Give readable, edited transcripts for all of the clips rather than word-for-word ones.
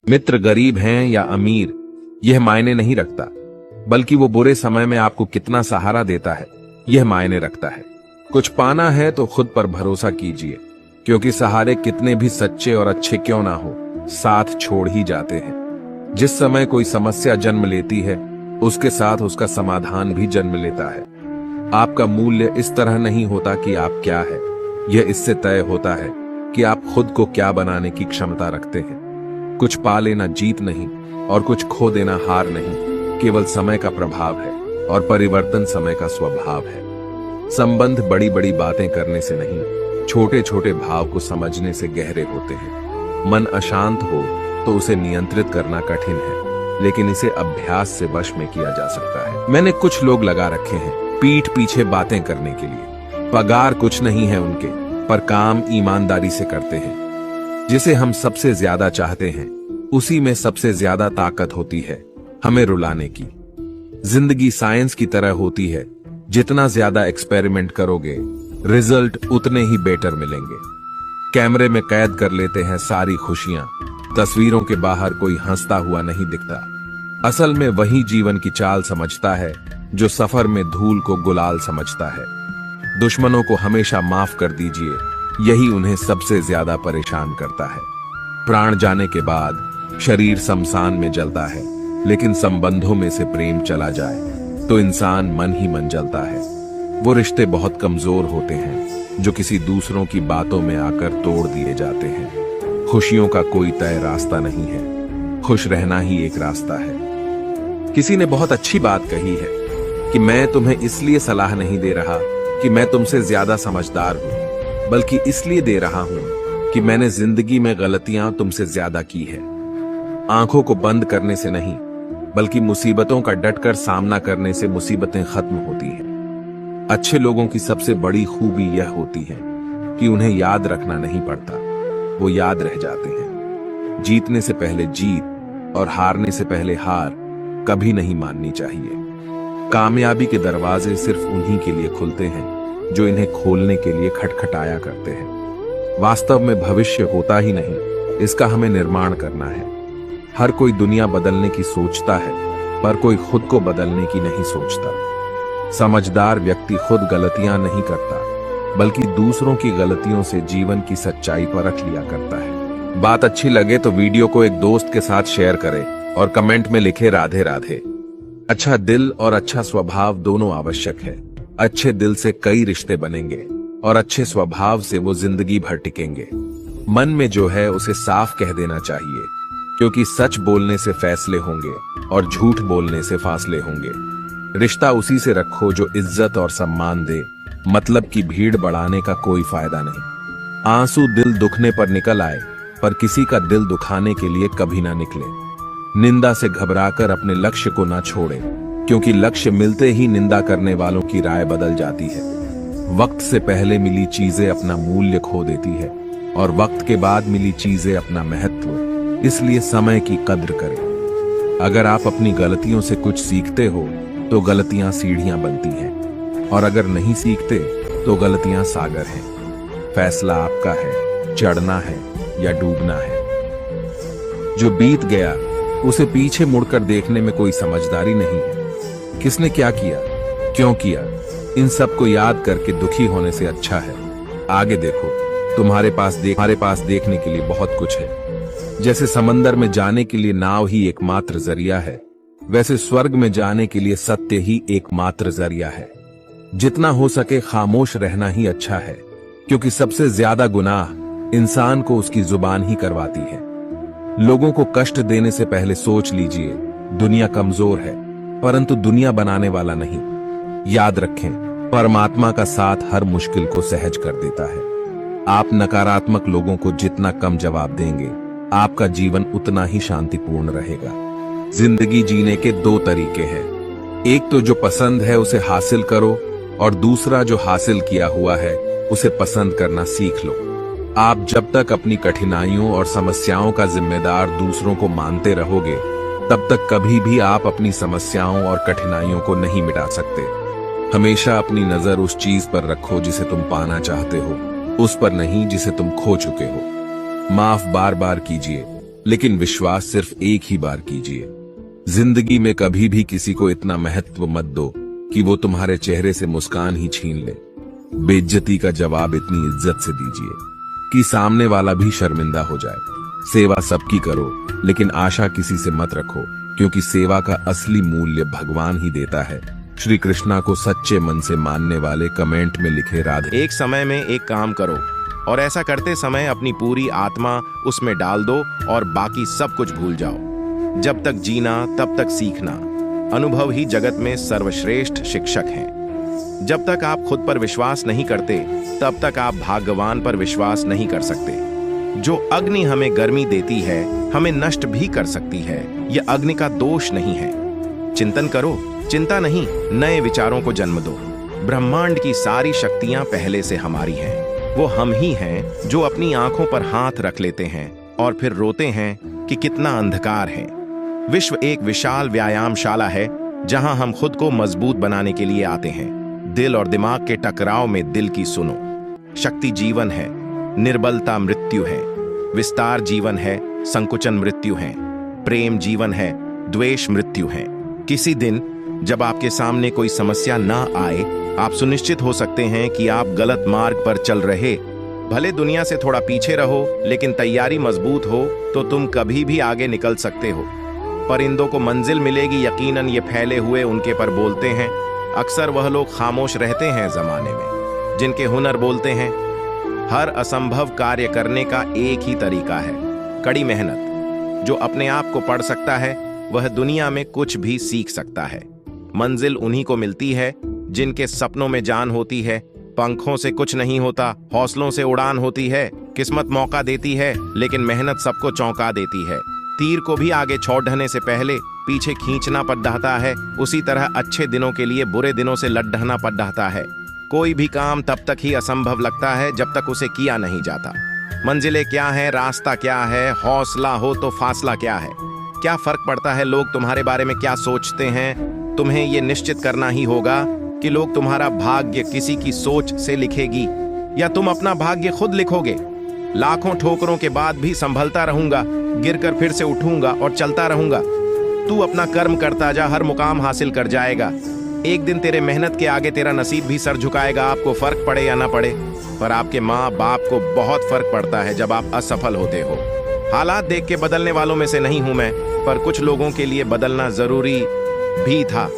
मित्र गरीब हैं या अमीर यह मायने नहीं रखता, बल्कि वो बुरे समय में आपको कितना सहारा देता है यह मायने रखता है। कुछ पाना है तो खुद पर भरोसा कीजिए, क्योंकि सहारे कितने भी सच्चे और अच्छे क्यों ना हो, साथ छोड़ ही जाते हैं। जिस समय कोई समस्या जन्म लेती है, उसके साथ उसका समाधान भी जन्म लेता है। आपका मूल्य इस तरह नहीं होता कि आप क्या है, यह इससे तय होता है कि आप खुद को क्या बनाने की क्षमता रखते हैं। कुछ पा लेना जीत नहीं और कुछ खो देना हार नहीं, केवल समय का प्रभाव है और परिवर्तन समय का स्वभाव है। संबंध बड़ी बड़ी बातें करने से नहीं, छोटे छोटे भाव को समझने से गहरे होते हैं। मन अशांत हो तो उसे नियंत्रित करना कठिन है, लेकिन इसे अभ्यास से वश में किया जा सकता है। मैंने कुछ लोग लगा रखे हैं पीठ पीछे बातें करने के लिए। पगार कुछ नहीं है उनके, पर काम ईमानदारी से करते हैं। जिसे हम सबसे ज्यादा चाहते हैं, उसी में सबसे ज्यादा ताकत होती है हमें रुलाने की। जिंदगी साइंस की तरह होती है, जितना ज्यादा एक्सपेरिमेंट करोगे, रिजल्ट उतने ही बेटर मिलेंगे। कैमरे में कैद कर लेते हैं सारी खुशियां, तस्वीरों के बाहर कोई हंसता हुआ नहीं दिखता। असल में वही जीवन की चाल समझता है जो सफर में धूल को गुलाल समझता है। दुश्मनों को हमेशा माफ कर दीजिए, यही उन्हें सबसे ज्यादा परेशान करता है। प्राण जाने के बाद शरीर शमशान में जलता है, लेकिन संबंधों में से प्रेम चला जाए तो इंसान मन ही मन जलता है। वो रिश्ते बहुत कमजोर होते हैं जो किसी दूसरों की बातों में आकर तोड़ दिए जाते हैं। खुशियों का कोई तय रास्ता नहीं है, खुश रहना ही एक रास्ता है। किसी ने बहुत अच्छी बात कही है कि मैं तुम्हें इसलिए सलाह नहीं दे रहा कि मैं तुमसे ज्यादा समझदार हूं, बल्कि इसलिए दे रहा हूं कि मैंने जिंदगी में गलतियां तुमसे ज्यादा की है। आंखों को बंद करने से नहीं, बल्कि मुसीबतों का डटकर सामना करने से मुसीबतें खत्म होती हैं। अच्छे लोगों की सबसे बड़ी खूबी यह होती है कि उन्हें याद रखना नहीं पड़ता, वो याद रह जाते हैं। जीतने से पहले जीत और हारने से पहले हार कभी नहीं माननी चाहिए। कामयाबी के दरवाजे सिर्फ उन्हीं के लिए खुलते हैं जो इन्हें खोलने के लिए खटखटाया करते हैं। वास्तव में भविष्य होता ही नहीं, इसका हमें निर्माण करना है। हर कोई दुनिया बदलने की सोचता है, पर कोई खुद को बदलने की नहीं सोचता। समझदार व्यक्ति खुद गलतियां नहीं करता, बल्कि दूसरों की गलतियों से जीवन की सच्चाई परख लिया करता है। बात अच्छी लगे तो वीडियो को एक दोस्त के साथ शेयर करें और कमेंट में लिखे राधे राधे। अच्छा दिल और अच्छा स्वभाव दोनों आवश्यक है। अच्छे दिल से कई रिश्ते बनेंगे और अच्छे स्वभाव से वो जिंदगी भर टिकेंगे। मन में जो है उसे साफ कह देना चाहिए, क्योंकि सच बोलने से फैसले होंगे और झूठ बोलने से फासले होंगे। रिश्ता उसी से रखो जो इज्जत और सम्मान दे, मतलब की भीड़ बढ़ाने का कोई फायदा नहीं। आंसू दिल दुखने पर निकल आए, पर किसी का दिल दुखाने के लिए कभी ना निकले। निंदा से घबराकर अपने लक्ष्य को ना छोड़े, क्योंकि लक्ष्य मिलते ही निंदा करने वालों की राय बदल जाती है। वक्त से पहले मिली चीजें अपना मूल्य खो देती है और वक्त के बाद मिली चीजें अपना महत्व, इसलिए समय की कद्र करें। अगर आप अपनी गलतियों से कुछ सीखते हो तो गलतियां सीढ़ियां बनती हैं, और अगर नहीं सीखते तो गलतियां सागर हैं। फैसला आपका है, चढ़ना है या डूबना है। जो बीत गया उसे पीछे मुड़कर देखने में कोई समझदारी नहीं है। किसने क्या किया, क्यों किया, इन सब को याद करके दुखी होने से अच्छा है आगे देखो। तुम्हारे पास देखने के लिए बहुत कुछ है। जैसे समंदर में जाने के लिए नाव ही एकमात्र जरिया है, वैसे स्वर्ग में जाने के लिए सत्य ही एकमात्र जरिया है। जितना हो सके खामोश रहना ही अच्छा है, क्योंकि सबसे ज्यादा गुनाह इंसान को उसकी जुबान ही करवाती है। लोगों को कष्ट देने से पहले सोच लीजिए, दुनिया कमजोर है, परंतु दुनिया बनाने वाला नहीं। याद रखें, परमात्मा का साथ हर मुश्किल को सहज कर देता है। आप नकारात्मक लोगों को जितना कम जवाब देंगे, आपका जीवन उतना ही शांतिपूर्ण रहेगा। जिंदगी जीने के दो तरीके हैं, एक तो जो पसंद है उसे हासिल करो, और दूसरा जो हासिल किया हुआ है उसे पसंद करना सीख लो। आप जब तक अपनी कठिनाइयों और समस्याओं का जिम्मेदार दूसरों को मानते रहोगे, तब तक कभी भी आप अपनी समस्याओं और कठिनाइयों को नहीं मिटा सकते। हमेशा अपनी नजर उस चीज पर रखो जिसे तुम पाना चाहते हो, उस पर नहीं जिसे तुम खो चुके हो। माफ बार बार कीजिए, लेकिन विश्वास सिर्फ एक ही बार कीजिए। जिंदगी में कभी भी किसी को इतना महत्व मत दो कि वो तुम्हारे चेहरे से मुस्कान ही छीन ले। बेइज्जती का जवाब इतनी इज्जत से दीजिए कि सामने वाला भी शर्मिंदा हो जाए। सेवा सबकी करो, लेकिन आशा किसी से मत रखो, क्योंकि सेवा का असली मूल्य भगवान ही देता है। श्री कृष्णा को सच्चे मन से मानने वाले कमेंट में लिखे राधे। एक समय में एक काम करो और ऐसा करते समय अपनी पूरी आत्मा उसमें डाल दो और बाकी सब कुछ भूल जाओ। जब तक जीना तब तक सीखना। अनुभव ही जगत में सर्वश्रेष्ठ शिक्षक हैं। जब तक आप खुद पर विश्वास नहीं करते तब तक आप भाग्यवान पर विश्वास नहीं कर सकते। जो अग्नि हमें गर्मी देती है हमें नष्ट भी कर सकती है। यह अग्नि का दोष नहीं है। चिंतन करो, चिंता नहीं, नए विचारों को जन्म दो। ब्रह्मांड की सारी शक्तियां पहले से हमारी हैं। वो हम ही हैं जो अपनी आंखों पर हाथ रख लेते हैं और फिर रोते हैं कि कितना अंधकार है। विश्व एक विशाल व्यायामशाला है जहां हम खुद को मजबूत बनाने के लिए आते हैं। दिल और दिमाग के टकराव में दिल की सुनो। शक्ति जीवन है, निर्बलता मृत्यु है। विस्तार जीवन है, संकुचन मृत्यु है। प्रेम जीवन है, द्वेष मृत्यु है। किसी दिन जब आपके सामने कोई समस्या ना आए, आप सुनिश्चित हो सकते हैं कि आप गलत मार्ग पर चल रहे। भले दुनिया से थोड़ा पीछे रहो, लेकिन तैयारी मजबूत हो तो तुम कभी भी आगे निकल सकते हो। परिंदों को मंजिल मिलेगी, यकीनन ये फैले हुए उनके पर बोलते हैं। अक्सर वह लोग खामोश रहते हैं जमाने में जिनके हुनर बोलते हैं। हर असंभव कार्य करने का एक ही तरीका है, कड़ी मेहनत। जो अपने आप को पढ़ सकता है वह दुनिया में कुछ भी सीख सकता है। मंजिल उन्हीं को मिलती है जिनके सपनों में जान होती है। पंखों से कुछ नहीं होता, हौसलों से उड़ान होती है। किस्मत मौका देती है, लेकिन मेहनत सबको चौंका देती है। तीर को भी आगे छोड़ने से पहले पीछे खींचना पड़ता है। उसी तरह अच्छे दिनों के लिए बुरे दिनों से लड़ना पड़ता है। कोई भी काम तब तक ही असंभव लगता है जब तक उसे किया नहीं जाता। मंजिलें क्या है, रास्ता क्या है, हौसला हो तो फासला क्या है। क्या फर्क पड़ता है लोग तुम्हारे बारे में क्या सोचते हैं। तुम्हें यह निश्चित करना ही होगा कि लोग तुम्हारा भाग्य किसी की सोच से लिखेगी या तुम अपना भाग्य खुद लिखोगे। लाखों ठोकरों के बाद भी संभलता रहूंगा, गिरकर फिर से उठूंगा और चलता रहूंगा। तू अपना कर्म करता जा, हर मुकाम हासिल कर जाएगा। एक दिन तेरे मेहनत के आगे तेरा नसीब भी सर झुकाएगा, आपको फर्क पड़े या ना पड़े। पर आपके माँ बाप को बहुत फर्क पड़ता है जब आप असफल होते हो। हालात देख के बदलने वालों में से नहीं हूं मैं, पर कुछ लोगों के लिए बदलना जरूरी भी था,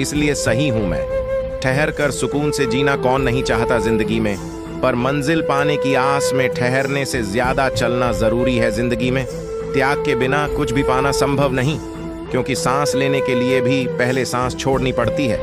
इसलिए सही हूं मैं। ठहर कर सुकून से जीना कौन नहीं चाहता जिंदगी में, पर मंजिल पाने की आस में ठहरने से ज्यादा चलना जरूरी है जिंदगी में। त्याग के बिना कुछ भी पाना संभव नहीं, क्योंकि सांस लेने के लिए भी पहले सांस छोड़नी पड़ती है।